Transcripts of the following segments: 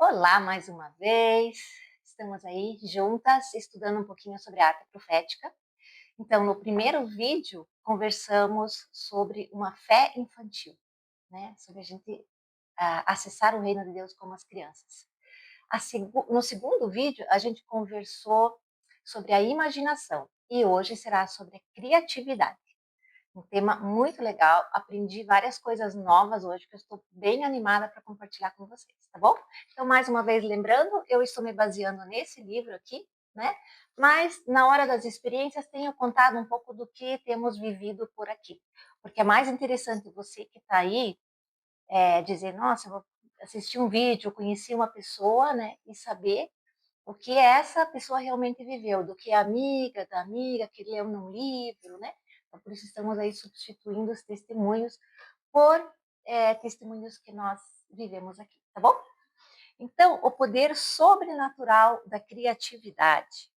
Olá, mais uma vez. Estamos aí juntas estudando um pouquinho sobre a arte profética. Então, no primeiro vídeo, conversamos sobre uma fé infantil, né? Sobre a gente acessar o reino de Deus como as crianças. No segundo vídeo, a gente conversou sobre a imaginação e hoje será sobre a criatividade. Um tema muito legal. Aprendi várias coisas novas hoje que eu estou bem animada para compartilhar com vocês, tá bom? Então, mais uma vez, lembrando, eu estou me baseando nesse livro aqui, né? Mas na hora das experiências, tenho contado um pouco do que temos vivido por aqui. Porque é mais interessante você que está aí dizer, nossa, eu vou assistir um vídeo, conheci uma pessoa, né? E saber o que essa pessoa realmente viveu, do que a amiga da amiga que leu num livro, né? Então, por isso estamos aí substituindo os testemunhos por testemunhos que nós vivemos aqui, tá bom? Então, o poder sobrenatural da criatividade.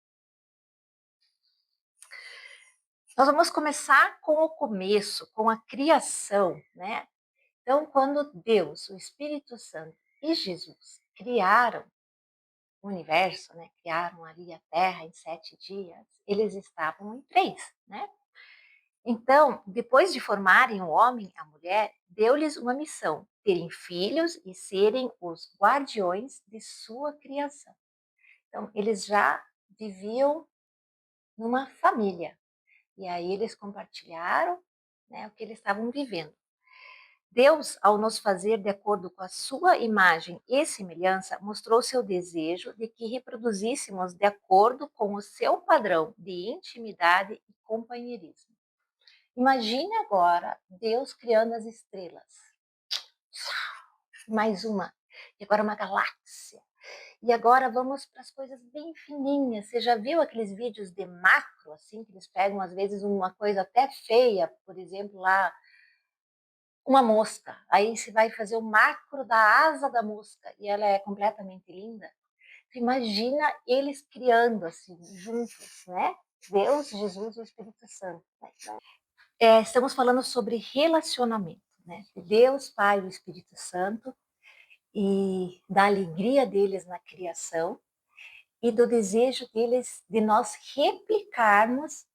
Nós vamos começar com o começo, com a criação, né? Então, quando Deus, o Espírito Santo e Jesus criaram o universo, né? Criaram ali a Terra em 7 dias, eles estavam em 3, né? Então, depois de formarem o homem e a mulher, deu-lhes uma missão: terem filhos e serem os guardiões de sua criação. Então, eles já viviam numa família. E aí eles compartilharam, né, o que eles estavam vivendo. Deus, ao nos fazer de acordo com a sua imagem e semelhança, mostrou seu desejo de que reproduzíssemos de acordo com o seu padrão de intimidade e companheirismo. Imagine agora Deus criando as estrelas. Mais uma. E agora uma galáxia. E agora vamos para as coisas bem fininhas. Você já viu aqueles vídeos de macro, assim, que eles pegam às vezes uma coisa até feia, por exemplo, lá, uma mosca. Aí você vai fazer o macro da asa da mosca e ela é completamente linda. Imagina eles criando assim, juntos, né? Deus, Jesus e o Espírito Santo. Né? Estamos falando sobre relacionamento, né? Deus, Pai e o Espírito Santo e da alegria deles na criação e do desejo deles de nós replicarmos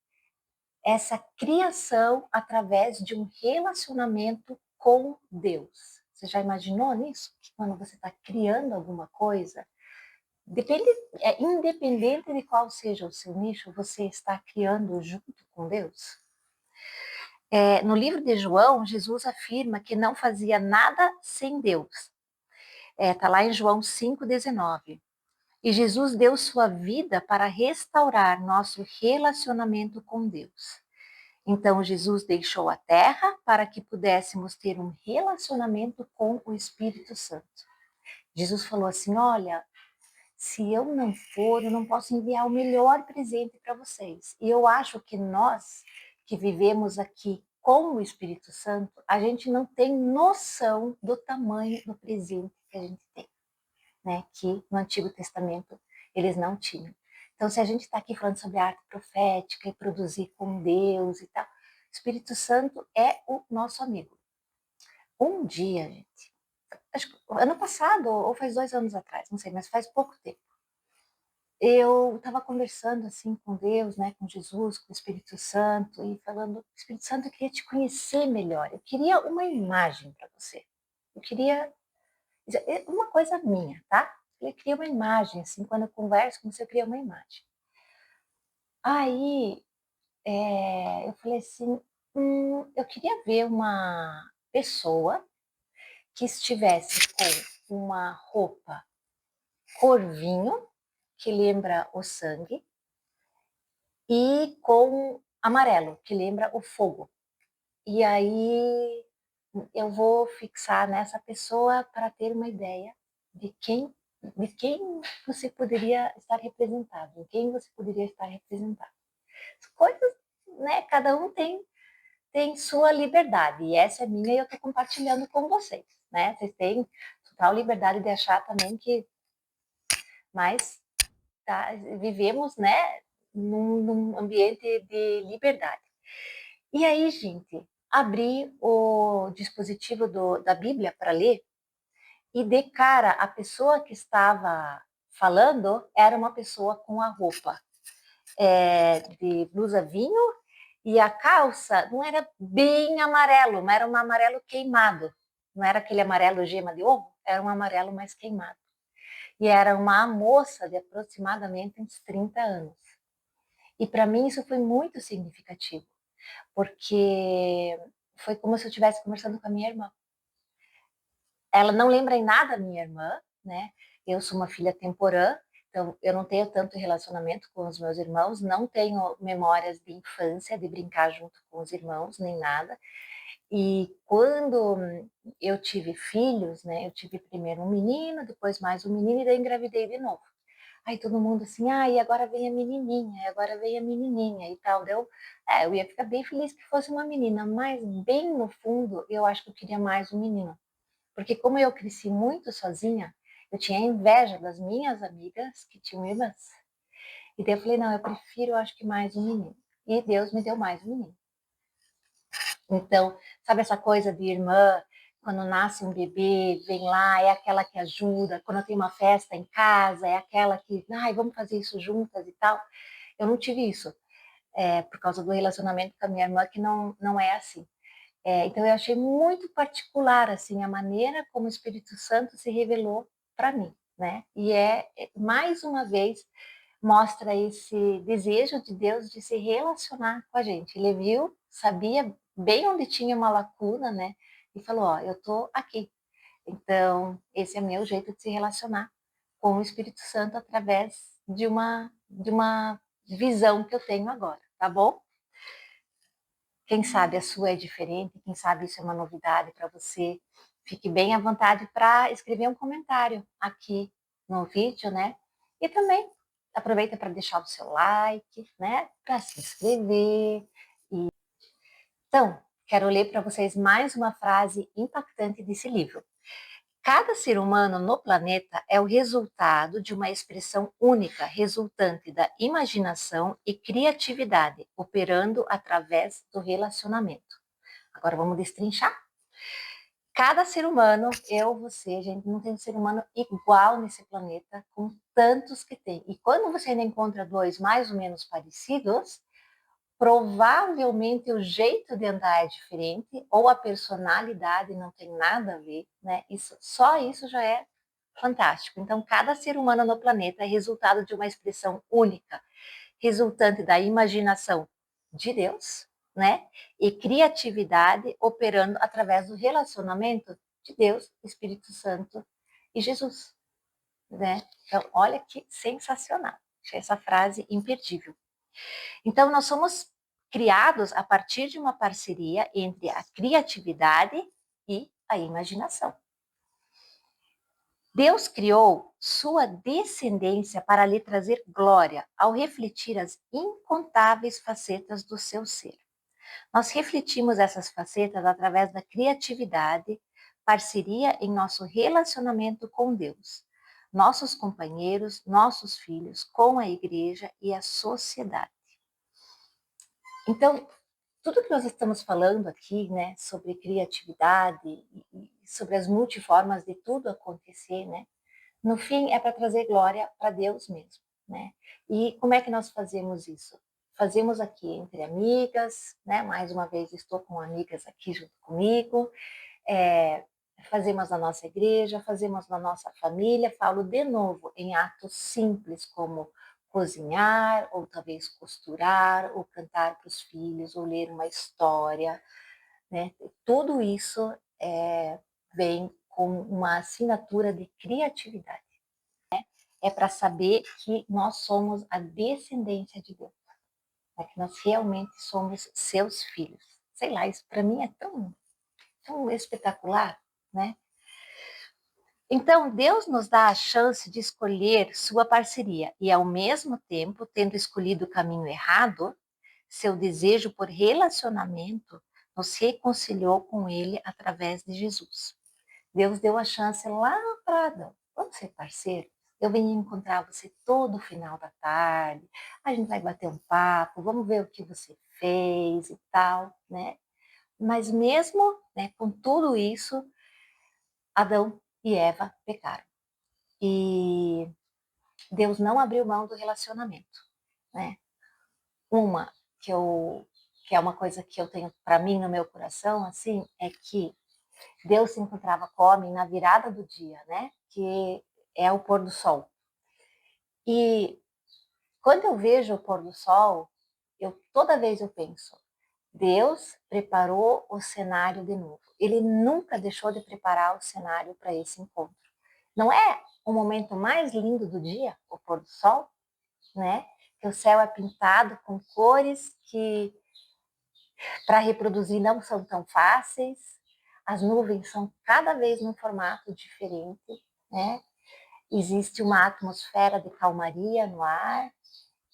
essa criação através de um relacionamento com Deus. Você já imaginou nisso? Que quando você está criando alguma coisa, independente de qual seja o seu nicho, você está criando junto com Deus? No livro de João, Jesus afirma que não fazia nada sem Deus. Está lá em João 5,19. E Jesus deu sua vida para restaurar nosso relacionamento com Deus. Então, Jesus deixou a terra para que pudéssemos ter um relacionamento com o Espírito Santo. Jesus falou assim: olha, se eu não for, eu não posso enviar o melhor presente para vocês. E eu acho que nós que vivemos aqui com o Espírito Santo, a gente não tem noção do tamanho do presente que a gente tem, né? Que no Antigo Testamento eles não tinham. Então, se a gente está aqui falando sobre a arte profética e produzir com Deus e tal, o Espírito Santo é o nosso amigo. Um dia, gente, acho que ano passado ou faz 2 anos atrás, não sei, mas faz pouco tempo, eu estava conversando assim com Deus, né, com Jesus, com o Espírito Santo e falando: Espírito Santo, eu queria te conhecer melhor. Eu queria uma imagem para você. Eu queria uma coisa minha, tá? Eu queria uma imagem, assim, quando eu converso com você, eu queria uma imagem. Aí eu falei assim: eu queria ver uma pessoa que estivesse com uma roupa cor vinho, que lembra o sangue, e com amarelo, que lembra o fogo. E aí eu vou fixar nessa pessoa para ter uma ideia de quem você poderia estar representado, em quem você poderia estar representado. Coisas, né? Cada um tem sua liberdade, e essa é minha e eu estou compartilhando com vocês, né? Vocês têm total liberdade de achar também que, mas tá, vivemos, né, num ambiente de liberdade. E aí, gente, abri o dispositivo da Bíblia para ler e de cara a pessoa que estava falando era uma pessoa com a roupa de blusa vinho e a calça não era bem amarelo, mas era um amarelo queimado. Não era aquele amarelo gema de ovo, era um amarelo mais queimado. E era uma moça de aproximadamente uns 30 anos. E para mim isso foi muito significativo, porque foi como se eu estivesse conversando com a minha irmã. Ela não lembra em nada a minha irmã, né? Eu sou uma filha temporã, então eu não tenho tanto relacionamento com os meus irmãos, não tenho memórias de infância, de brincar junto com os irmãos, nem nada. E quando eu tive filhos, né? Eu tive primeiro um menino, depois mais um menino e daí engravidei de novo. Aí todo mundo assim, e agora vem a menininha, e agora vem a menininha e tal. Eu ia ficar bem feliz que fosse uma menina, mas bem no fundo eu acho que eu queria mais um menino. Porque como eu cresci muito sozinha, eu tinha inveja das minhas amigas que tinham irmãs. E daí eu falei, não, eu prefiro, eu acho que mais um menino. E Deus me deu mais um menino. Então, sabe essa coisa de irmã, quando nasce um bebê, vem lá, é aquela que ajuda, quando tem uma festa em casa, é aquela que, vamos fazer isso juntas e tal. Eu não tive isso, por causa do relacionamento com a minha irmã, que não é assim. Então eu achei muito particular assim a maneira como o Espírito Santo se revelou para mim, né? E mais uma vez mostra esse desejo de Deus de se relacionar com a gente. Ele viu, sabia bem onde tinha uma lacuna, né? E falou: ó, eu tô aqui. Então esse é meu jeito de se relacionar com o Espírito Santo através de uma visão que eu tenho agora, tá bom? Quem sabe a sua é diferente, quem sabe isso é uma novidade para você. Fique bem à vontade para escrever um comentário aqui no vídeo, né? E também aproveita para deixar o seu like, né? Para se inscrever. Então, quero ler para vocês mais uma frase impactante desse livro. Cada ser humano no planeta é o resultado de uma expressão única, resultante da imaginação e criatividade, operando através do relacionamento. Agora vamos destrinchar. Cada ser humano, eu, você, a gente não tem um ser humano igual nesse planeta, com tantos que tem. E quando você ainda encontra dois mais ou menos parecidos, provavelmente o jeito de andar é diferente, ou a personalidade não tem nada a ver, né? Só isso já é fantástico. Então, cada ser humano no planeta é resultado de uma expressão única, resultante da imaginação de Deus, né? E criatividade operando através do relacionamento de Deus, Espírito Santo e Jesus, né? Então, olha que sensacional. Achei essa frase imperdível. Então, nós somos criados a partir de uma parceria entre a criatividade e a imaginação. Deus criou sua descendência para lhe trazer glória ao refletir as incontáveis facetas do seu ser. Nós refletimos essas facetas através da criatividade, parceria em nosso relacionamento com Deus, nossos companheiros, nossos filhos, com a igreja e a sociedade. Então, tudo que nós estamos falando aqui, né, sobre criatividade e sobre as multiformas de tudo acontecer, né, no fim é para trazer glória para Deus mesmo, né? E como é que nós fazemos isso? Fazemos aqui entre amigas, né? Mais uma vez estou com amigas aqui junto comigo. Fazemos na nossa igreja, fazemos na nossa família. Falo de novo em atos simples como cozinhar, ou talvez costurar, ou cantar para os filhos, ou ler uma história, né? Tudo isso vem com uma assinatura de criatividade. É para saber que nós somos a descendência de Deus, né? Que nós realmente somos seus filhos. Sei lá, isso para mim é tão espetacular, né? Então, Deus nos dá a chance de escolher sua parceria e, ao mesmo tempo, tendo escolhido o caminho errado, seu desejo por relacionamento nos reconciliou com Ele através de Jesus. Deus deu a chance lá para Adão. Vamos ser parceiros? Eu venho encontrar você todo final da tarde, a gente vai bater um papo, vamos ver o que você fez e tal, né? Mas mesmo, né, com tudo isso, Adão e Eva pecaram. E Deus não abriu mão do relacionamento, né? Uma que é uma coisa que eu tenho para mim no meu coração, assim, é que Deus se encontrava com o homem na virada do dia, né? Que é o pôr do sol. E quando eu vejo o pôr do sol, toda vez eu penso, Deus preparou o cenário de novo. Ele nunca deixou de preparar o cenário para esse encontro. Não é o momento mais lindo do dia, o pôr do sol, né? Que o céu é pintado com cores que para reproduzir não são tão fáceis. As nuvens são cada vez num formato diferente, né? Existe uma atmosfera de calmaria no ar.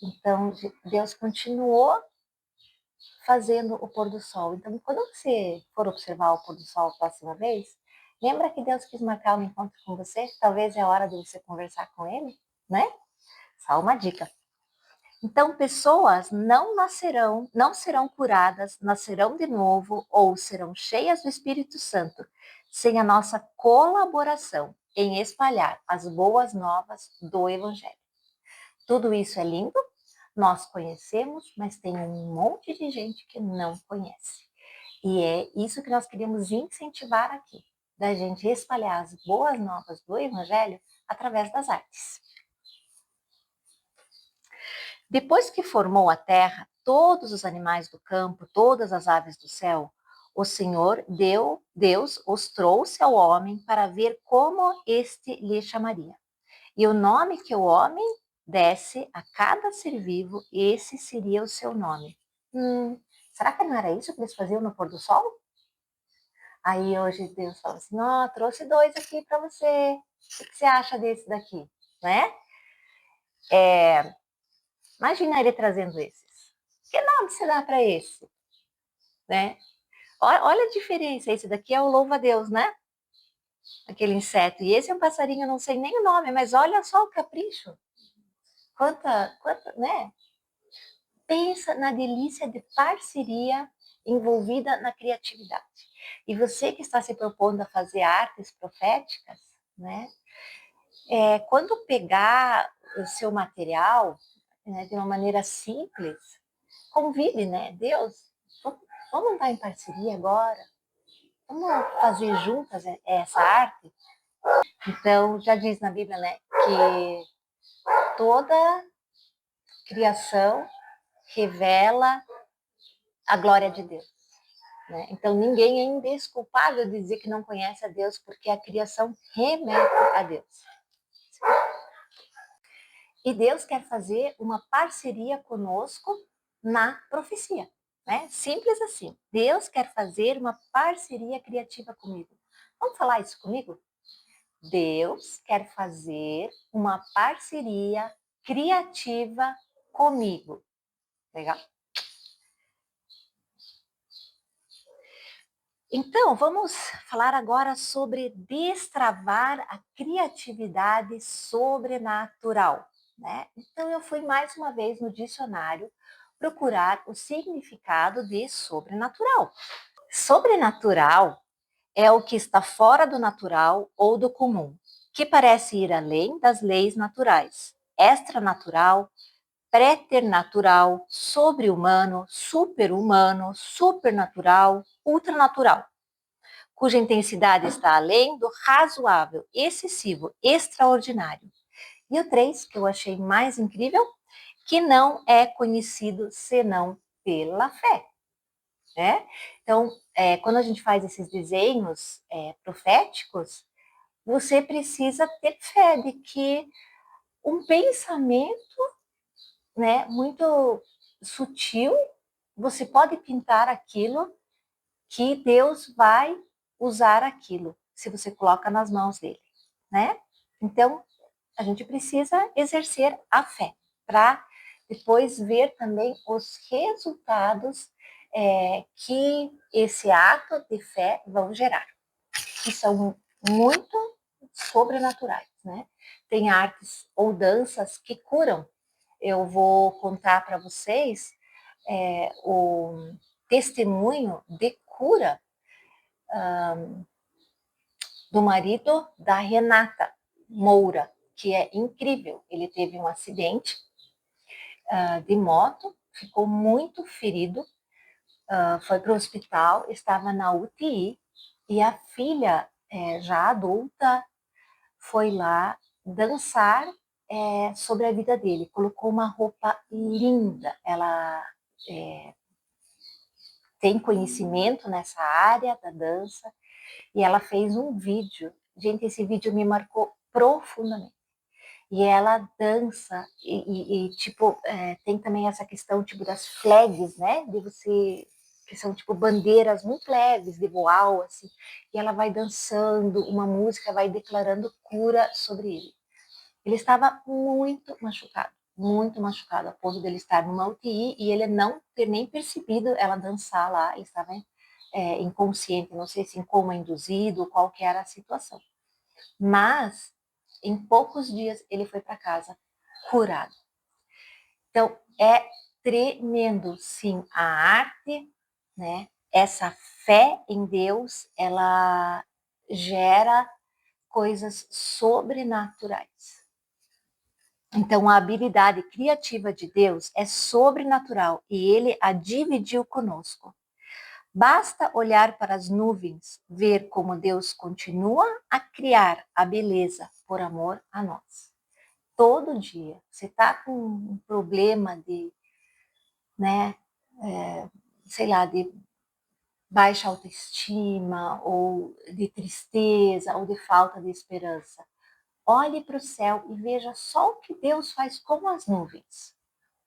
Então, Deus continuou fazendo o pôr do sol. Então, quando você for observar o pôr do sol a próxima vez, lembra que Deus quis marcar um encontro com você? Talvez é hora de você conversar com Ele, né? Só uma dica. Então, pessoas não serão curadas, nascerão de novo ou serão cheias do Espírito Santo, sem a nossa colaboração em espalhar as boas novas do Evangelho. Tudo isso é lindo, nós conhecemos, mas tem um monte de gente que não conhece. E é isso que nós queremos incentivar aqui, da gente espalhar as boas novas do Evangelho através das artes. Depois que formou a terra, todos os animais do campo, todas as aves do céu, o Senhor Deus os trouxe ao homem para ver como este lhe chamaria. E o nome que o homem desse a cada ser vivo, esse seria o seu nome. Será que não era isso que eles faziam no pôr do sol? Aí hoje Deus fala assim, trouxe 2 aqui para você. O que você acha desse daqui? Né? Imagina ele trazendo esses. Que nome você dá para esse? Né? Olha a diferença. Esse daqui é o louva-a-Deus, né? Aquele inseto. E esse é um passarinho, eu não sei nem o nome, mas olha só o capricho. Quanta, né? Pensa na delícia de parceria envolvida na criatividade. E você que está se propondo a fazer artes proféticas, né? Quando pegar o seu material, né, de uma maneira simples, convide, né? Deus, vamos estar em parceria agora? Vamos fazer juntas essa arte? Então, já diz na Bíblia, né, que toda criação revela a glória de Deus. Né? Então, ninguém é indesculpável de dizer que não conhece a Deus, porque a criação remete a Deus. E Deus quer fazer uma parceria conosco na profecia. Né? Simples assim. Deus quer fazer uma parceria criativa comigo. Vamos falar isso comigo? Deus quer fazer uma parceria criativa comigo. Legal? Então, vamos falar agora sobre destravar a criatividade sobrenatural. Né? Então, eu fui mais uma vez no dicionário procurar o significado de sobrenatural. Sobrenatural é o que está fora do natural ou do comum, que parece ir além das leis naturais, extranatural, preternatural, sobre-humano, super-humano, supernatural, ultranatural, cuja intensidade está além do razoável, excessivo, extraordinário. E o 3, que eu achei mais incrível, que não é conhecido senão pela fé. Né? Então, quando a gente faz esses desenhos proféticos, você precisa ter fé de que um pensamento, né, muito sutil, você pode pintar aquilo que Deus vai usar aquilo, se você coloca nas mãos dele, né? Então, a gente precisa exercer a fé para depois ver também os resultados que esse ato de fé vão gerar, que são muito sobrenaturais, né? Tem artes ou danças que curam. Eu vou contar para vocês o testemunho de cura do marido da Renata Moura, que é incrível. Ele teve um acidente de moto, ficou muito ferido, foi para o hospital, estava na UTI, e a filha, já adulta, foi lá dançar sobre a vida dele. Colocou uma roupa linda. Ela tem conhecimento nessa área da dança e ela fez um vídeo. Gente, esse vídeo me marcou profundamente. E ela dança tipo, tem também essa questão tipo das flags, né? De você que são tipo bandeiras muito leves de voal, assim, e ela vai dançando, uma música vai declarando cura sobre ele. Ele estava muito machucado, a ponto dele estar numa UTI e ele não ter nem percebido ela dançar lá, ele estava inconsciente, não sei se em coma induzido, qual que era a situação. Mas, em poucos dias, ele foi para casa curado. Então, é tremendo, sim, a arte, né? Essa fé em Deus, ela gera coisas sobrenaturais. Então, a habilidade criativa de Deus é sobrenatural e ele a dividiu conosco. Basta olhar para as nuvens, ver como Deus continua a criar a beleza por amor a nós. Todo dia, você está com um problema de, né, sei lá, de baixa autoestima, ou de tristeza, ou de falta de esperança. Olhe para o céu e veja só o que Deus faz com as nuvens.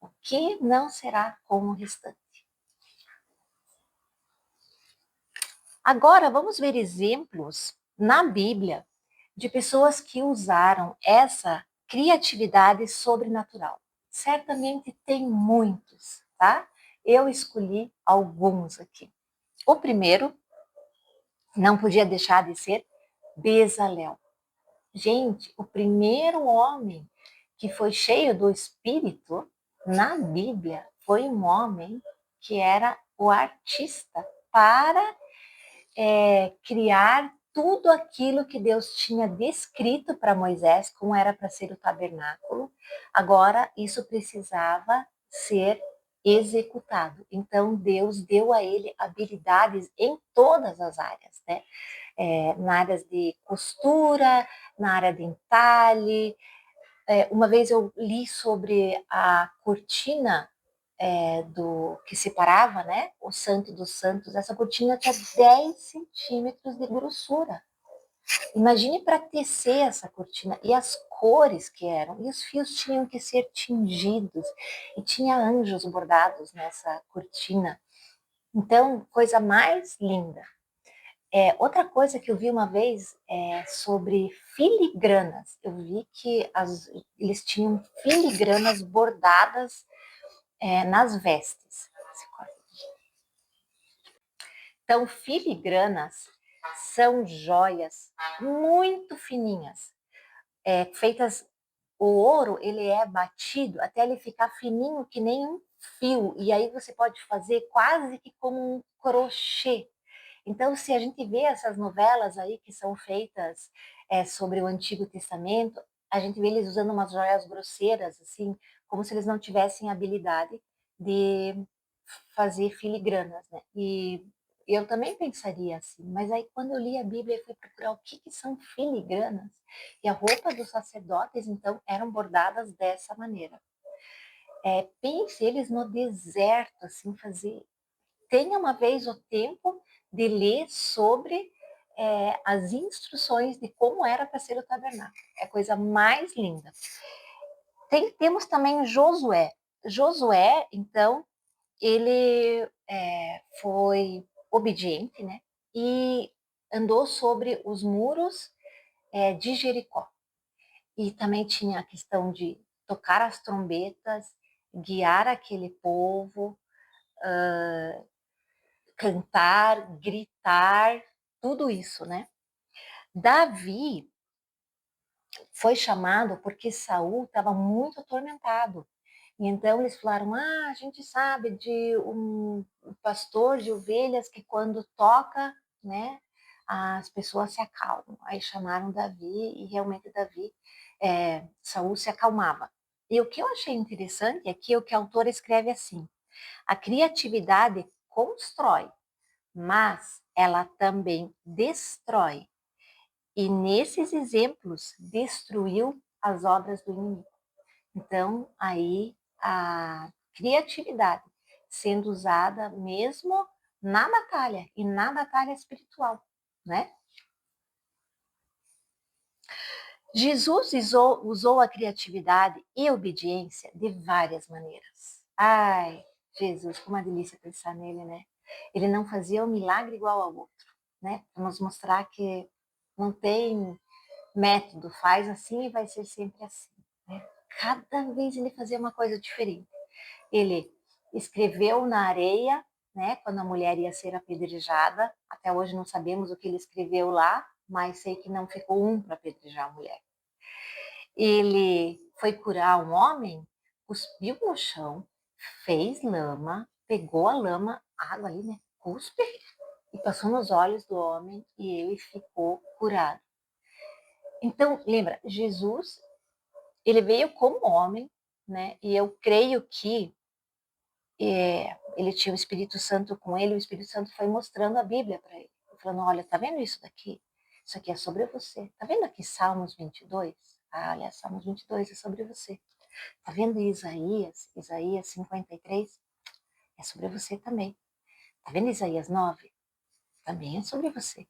O que não será com o restante? Agora, vamos ver exemplos na Bíblia de pessoas que usaram essa criatividade sobrenatural. Certamente tem muitos, tá? Eu escolhi alguns aqui. O primeiro não podia deixar de ser Bezalel. Gente, o primeiro homem que foi cheio do Espírito na Bíblia foi um homem que era o artista para criar tudo aquilo que Deus tinha descrito para Moisés, como era para ser o tabernáculo. Agora, isso precisava ser executado. Então, Deus deu a ele habilidades em todas as áreas, né? Na área de costura, na área de entalhe. Uma vez eu li sobre a cortina do que separava, né, o Santo dos Santos. Essa cortina tinha 10 centímetros de grossura. Imagine para tecer essa cortina e as cores que eram, e os fios tinham que ser tingidos, e tinha anjos bordados nessa cortina. Então, coisa mais linda. Outra coisa que eu vi uma vez é sobre filigranas. Eu vi que eles tinham filigranas bordadas nas vestes. Então, filigranas são joias muito fininhas, feitas. O ouro ele é batido até ele ficar fininho que nem um fio, e aí você pode fazer quase que como um crochê. Então, se a gente vê essas novelas aí que são feitas sobre o Antigo Testamento, a gente vê eles usando umas joias grosseiras, assim, como se eles não tivessem habilidade de fazer filigranas, né? E eu também pensaria assim, mas aí quando eu li a Bíblia, eu fui procurar o que são filigranas, e a roupa dos sacerdotes, então, eram bordadas dessa maneira. Pense eles no deserto, assim, fazer. Tenha uma vez o tempo de ler sobre as instruções de como era para ser o tabernáculo. É a coisa mais linda. Temos também Josué. Josué, então, ele foi obediente, né? E andou sobre os muros de Jericó. E também tinha a questão de tocar as trombetas, guiar aquele povo, cantar, gritar, tudo isso, né? Davi foi chamado porque Saul estava muito atormentado. E então eles falaram: a gente sabe de um pastor de ovelhas que quando toca, né, as pessoas se acalmam. Aí chamaram Davi e realmente Saul se acalmava. E o que eu achei interessante é que o que a autora escreve assim: a criatividade constrói, mas ela também destrói. E nesses exemplos destruiu as obras do inimigo. Então, aí a criatividade sendo usada mesmo na batalha e na batalha espiritual, né? Jesus usou a criatividade e a obediência de várias maneiras. Ai, Jesus, como uma delícia pensar nele, né? Ele não fazia um milagre igual ao outro, né? Para nos mostrar que não tem método, faz assim e vai ser sempre assim, né? Cada vez ele fazia uma coisa diferente. Ele escreveu na areia, né, quando a mulher ia ser apedrejada. Até hoje não sabemos o que ele escreveu lá, mas sei que não ficou um para apedrejar a mulher. Ele foi curar um homem, cuspiu no chão, fez lama, pegou a lama, água ali, né, cuspe, e passou nos olhos do homem e ele ficou curado. Então, lembra, Jesus, ele veio como homem, né, e eu creio que ele tinha o Espírito Santo com ele, o Espírito Santo foi mostrando a Bíblia para ele, falando, olha, tá vendo isso daqui? Isso aqui é sobre você. Tá vendo aqui Salmos 22? Ah, olha, Salmos 22 é sobre você. Tá vendo Isaías 53? É sobre você também. Tá vendo Isaías 9? Também é sobre você.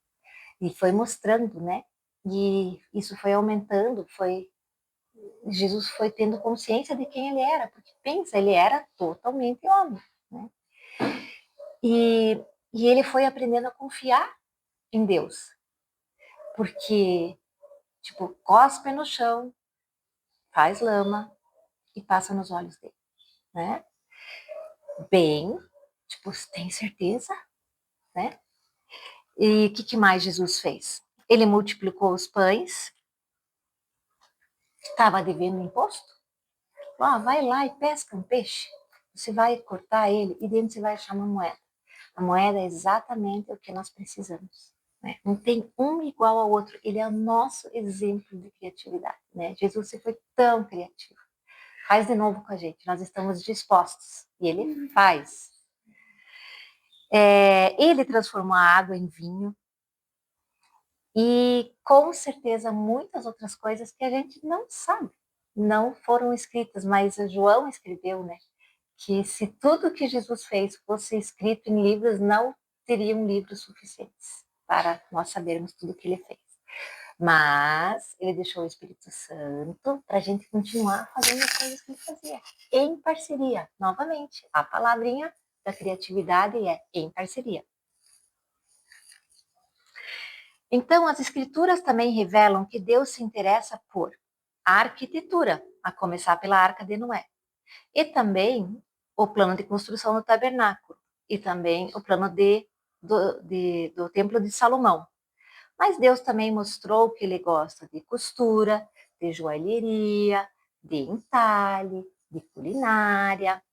E foi mostrando, né? E isso foi aumentando, Jesus foi tendo consciência de quem ele era, porque pensa, ele era totalmente homem, né? E, e ele foi aprendendo a confiar em Deus, porque, tipo, cospe no chão, faz lama e passa nos olhos dele, né? Bem, tipo, tem certeza, né? E o que mais Jesus fez? Ele multiplicou os pães, estava devendo imposto. Vai lá e pesca um peixe. Você vai cortar ele e dentro você vai achar uma moeda. A moeda é exatamente o que nós precisamos. Né? Não tem um igual ao outro. Ele é o nosso exemplo de criatividade. Né? Jesus, você foi tão criativo. Faz de novo com a gente. Nós estamos dispostos. E ele faz. Ele transformou a água em vinho. E com certeza muitas outras coisas que a gente não sabe. Não foram escritas, mas João escreveu, né? Que se tudo que Jesus fez fosse escrito em livros, não teriam livros suficientes para nós sabermos tudo que ele fez. Mas ele deixou o Espírito Santo para a gente continuar fazendo as coisas que ele fazia, em parceria. Novamente, a palavrinha da criatividade é em parceria. Então, as escrituras também revelam que Deus se interessa por arquitetura, a começar pela Arca de Noé, e também o plano de construção do tabernáculo, e também o plano do Templo de Salomão. Mas Deus também mostrou que ele gosta de costura, de joalheria, de entalhe, de culinária.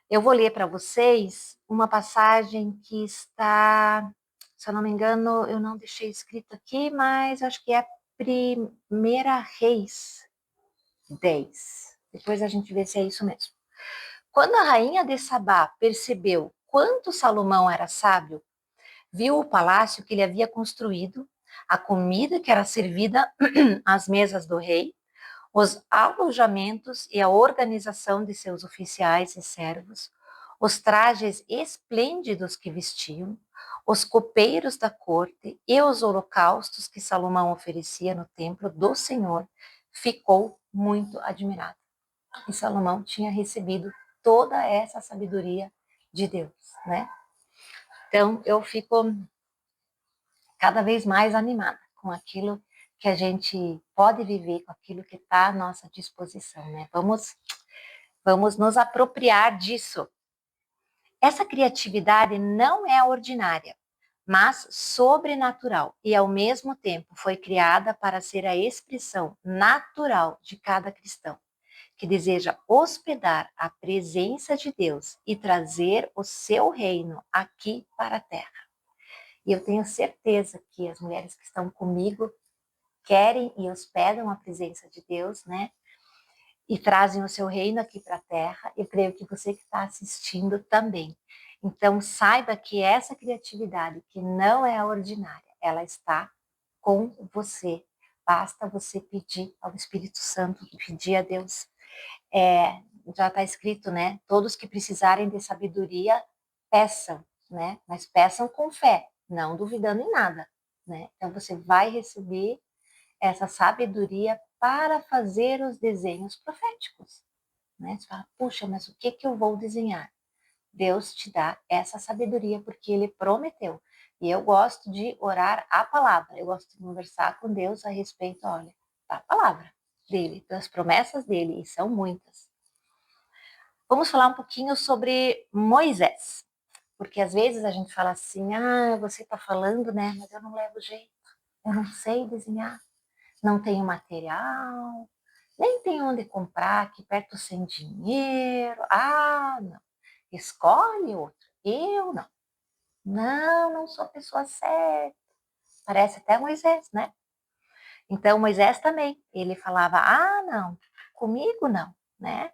Eu vou ler para vocês uma passagem que está, se eu não me engano, eu não deixei escrito aqui, mas acho que é 1 Reis 10. Depois a gente vê se é isso mesmo. Quando a rainha de Sabá percebeu quanto Salomão era sábio, viu o palácio que ele havia construído, a comida que era servida às mesas do rei, os alojamentos e a organização de seus oficiais e servos, os trajes esplêndidos que vestiam, os copeiros da corte e os holocaustos que Salomão oferecia no templo do Senhor, ficou muito admirado. E Salomão tinha recebido toda essa sabedoria de Deus, né? Então, eu fico cada vez mais animada com aquilo que a gente pode viver, com aquilo que está à nossa disposição, né? Vamos nos apropriar disso. Essa criatividade não é ordinária, mas sobrenatural e, ao mesmo tempo, foi criada para ser a expressão natural de cada cristão, que deseja hospedar a presença de Deus e trazer o seu reino aqui para a terra. E eu tenho certeza que as mulheres que estão comigo querem e hospedam a presença de Deus, né? E trazem o seu reino aqui para a Terra. Eu creio que você que está assistindo também. Então, saiba que essa criatividade, que não é a ordinária, ela está com você. Basta você pedir ao Espírito Santo, pedir a Deus. Já está escrito, né? Todos que precisarem de sabedoria, peçam, né? Mas peçam com fé, não duvidando em nada, né? Então, você vai receber essa sabedoria para fazer os desenhos proféticos, né? Você fala, puxa, mas o que que eu vou desenhar? Deus te dá essa sabedoria porque Ele prometeu. E eu gosto de orar a palavra, eu gosto de conversar com Deus a respeito, olha, da palavra dele, das promessas dele, e são muitas. Vamos falar um pouquinho sobre Moisés, porque às vezes a gente fala assim, você está falando, né, mas eu não levo jeito, eu não sei desenhar, não tenho material, nem tenho onde comprar, aqui perto sem dinheiro, não, escolhe outro, eu não. Não sou a pessoa certa. Parece até Moisés, né? Então, Moisés também, ele falava, não, comigo não, né?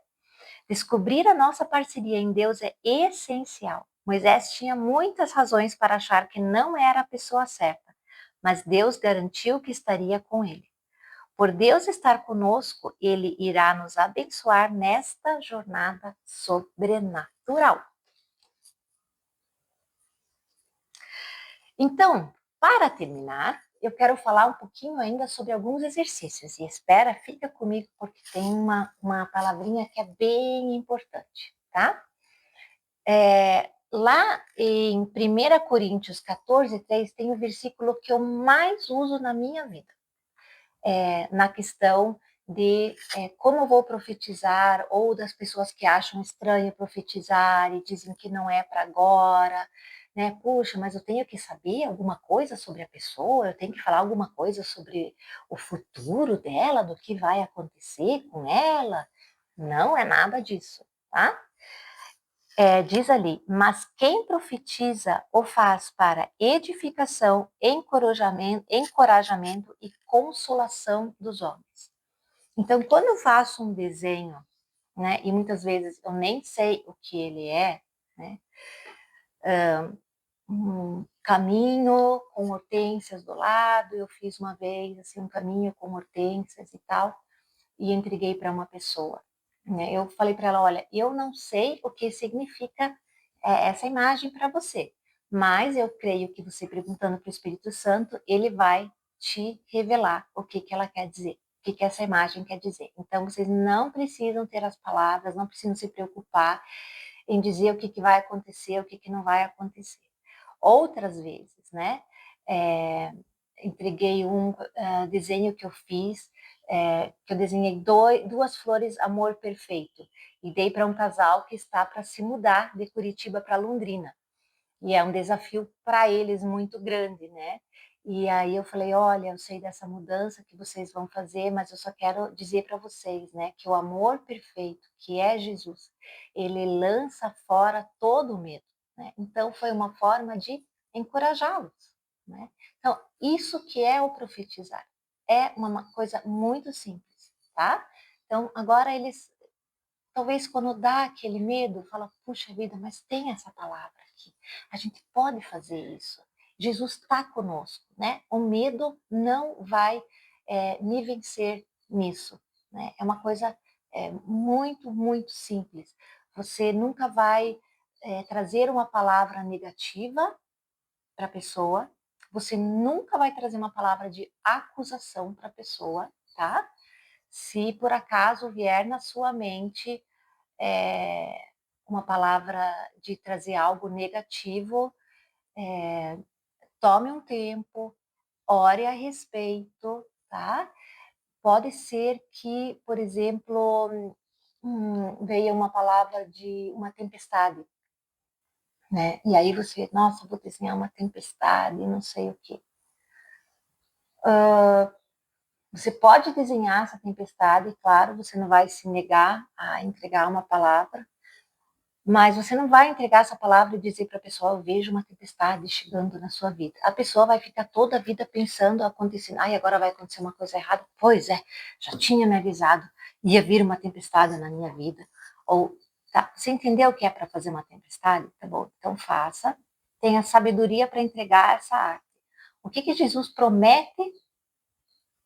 Descobrir a nossa parceria em Deus é essencial. Moisés tinha muitas razões para achar que não era a pessoa certa, mas Deus garantiu que estaria com ele. Por Deus estar conosco, ele irá nos abençoar nesta jornada sobrenatural. Então, para terminar, eu quero falar um pouquinho ainda sobre alguns exercícios. E espera, fica comigo, porque tem uma palavrinha que é bem importante, tá? Lá em 1 Coríntios 14:3 tem o versículo que eu mais uso na minha vida, na questão de como eu vou profetizar, ou das pessoas que acham estranho profetizar e dizem que não é para agora, né? Puxa, mas eu tenho que saber alguma coisa sobre a pessoa, eu tenho que falar alguma coisa sobre o futuro dela, do que vai acontecer com ela. Não é nada disso, tá? Diz ali, mas quem profetiza o faz para edificação, encorajamento e consolação dos homens. Então, quando eu faço um desenho, né, e muitas vezes eu nem sei o que ele é, né, um caminho com hortênsias do lado, eu fiz uma vez assim, um caminho com hortênsias e tal, e entreguei para uma pessoa. Né? Eu falei para ela, olha, eu não sei o que significa essa imagem para você, mas eu creio que você perguntando para o Espírito Santo, ele vai te revelar o que ela quer dizer, o que essa imagem quer dizer. Então, vocês não precisam ter as palavras, não precisam se preocupar em dizer o que vai acontecer, o que não vai acontecer. Outras vezes, né? Entreguei um desenho que eu fiz, que eu desenhei duas flores amor perfeito e dei para um casal que está para se mudar de Curitiba para Londrina. E é um desafio para eles muito grande, né? E aí eu falei, olha, eu sei dessa mudança que vocês vão fazer, mas eu só quero dizer para vocês, né, que o amor perfeito, que é Jesus, ele lança fora todo o medo, né? Então foi uma forma de encorajá-los, né? Então, isso que é o profetizar. É uma coisa muito simples, tá? Então, agora eles talvez quando dá aquele medo, fala, puxa vida, mas tem essa palavra aqui. A gente pode fazer isso. Jesus está conosco, né? O medo não vai me vencer nisso, né? É uma coisa muito, muito simples. Você nunca vai trazer uma palavra negativa para a pessoa. Você nunca vai trazer uma palavra de acusação para a pessoa, tá? Se por acaso vier na sua mente uma palavra de trazer algo negativo, tome um tempo, ore a respeito, tá? Pode ser que, por exemplo, veio uma palavra de uma tempestade, né? E aí você, nossa, vou desenhar uma tempestade, não sei o quê. Você pode desenhar essa tempestade, claro, você não vai se negar a entregar uma palavra, Mas você não vai entregar essa palavra e dizer para a pessoa, eu vejo uma tempestade chegando na sua vida. A pessoa vai ficar toda a vida pensando, acontecendo, ai, agora vai acontecer uma coisa errada. Pois é, já tinha me avisado, ia vir uma tempestade na minha vida. Ou, tá, você entendeu o que é para fazer uma tempestade? Tá bom, então faça. Tenha sabedoria para entregar essa arte. O que que Jesus promete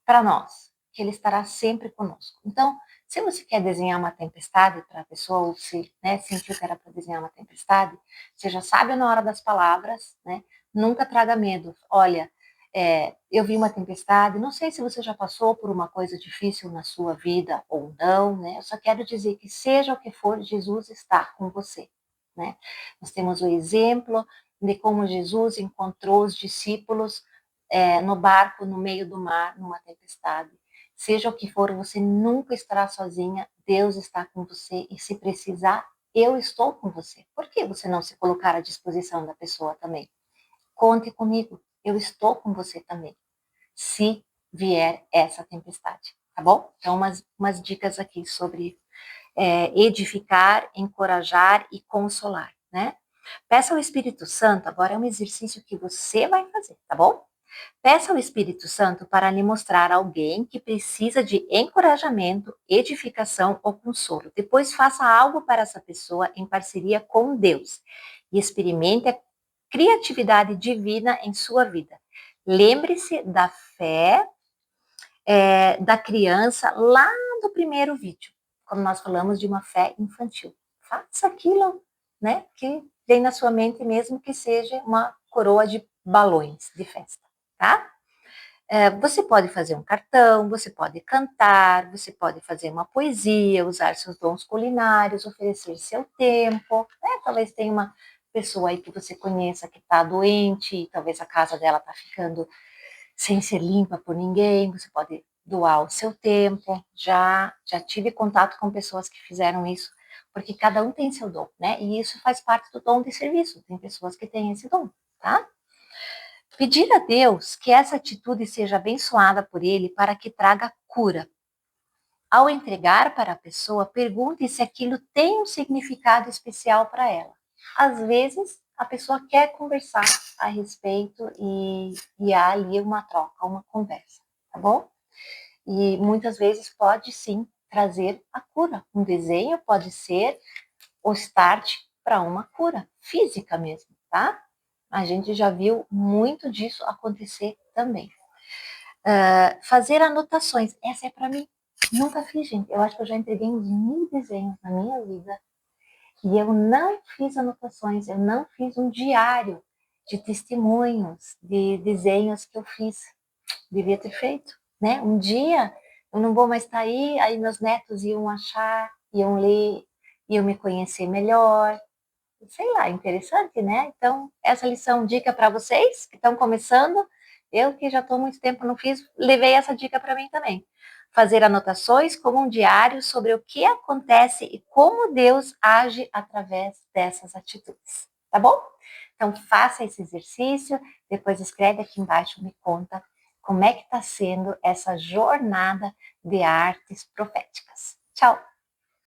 para nós? Que ele estará sempre conosco. Então, se você quer desenhar uma tempestade para a pessoa, ou se sentiu que era para desenhar uma tempestade, você já sabe na hora das palavras, né? Nunca traga medo. Olha, eu vi uma tempestade, não sei se você já passou por uma coisa difícil na sua vida ou não, né? Eu só quero dizer que seja o que for, Jesus está com você, né? Nós temos o exemplo de como Jesus encontrou os discípulos no barco, no meio do mar, numa tempestade. Seja o que for, você nunca estará sozinha, Deus está com você e se precisar, eu estou com você. Por que você não se colocar à disposição da pessoa também? Conte comigo, eu estou com você também, se vier essa tempestade, tá bom? Então, umas dicas aqui sobre edificar, encorajar e consolar, né? Peça ao Espírito Santo, agora é um exercício que você vai fazer, tá bom? Peça ao Espírito Santo para lhe mostrar alguém que precisa de encorajamento, edificação ou consolo. Depois faça algo para essa pessoa em parceria com Deus e experimente a criatividade divina em sua vida. Lembre-se da fé da criança lá do primeiro vídeo, quando nós falamos de uma fé infantil. Faça aquilo, né, que vem na sua mente, mesmo que seja uma coroa de balões de festa, tá? Você pode fazer um cartão, você pode cantar, você pode fazer uma poesia, usar seus dons culinários, oferecer seu tempo, né? Talvez tenha uma pessoa aí que você conheça que está doente, talvez a casa dela está ficando sem ser limpa por ninguém, você pode doar o seu tempo. Já tive contato com pessoas que fizeram isso, porque cada um tem seu dom, né? E isso faz parte do dom de serviço. Tem pessoas que têm esse dom, tá? Pedir a Deus que essa atitude seja abençoada por Ele para que traga cura. Ao entregar para a pessoa, pergunte se aquilo tem um significado especial para ela. Às vezes, a pessoa quer conversar a respeito e há ali uma troca, uma conversa, tá bom? E muitas vezes pode sim trazer a cura. Um desenho pode ser o start para uma cura física mesmo, tá? A gente já viu muito disso acontecer também. Fazer anotações, essa é para mim. Nunca fiz, gente. Eu acho que eu já entreguei uns 1000 desenhos na minha vida e eu não fiz anotações, eu não fiz um diário de testemunhos, de desenhos que eu fiz. Devia ter feito, né? Um dia eu não vou mais estar aí meus netos iam achar, iam ler, iam me conhecer melhor. Sei lá, interessante, né? Então, essa lição, dica para vocês que estão começando. Eu que já estou muito tempo não fiz, levei essa dica para mim também. Fazer anotações como um diário sobre o que acontece e como Deus age através dessas atitudes, tá bom? Então, faça esse exercício, depois escreve aqui embaixo, me conta como é que está sendo essa jornada de artes proféticas. Tchau!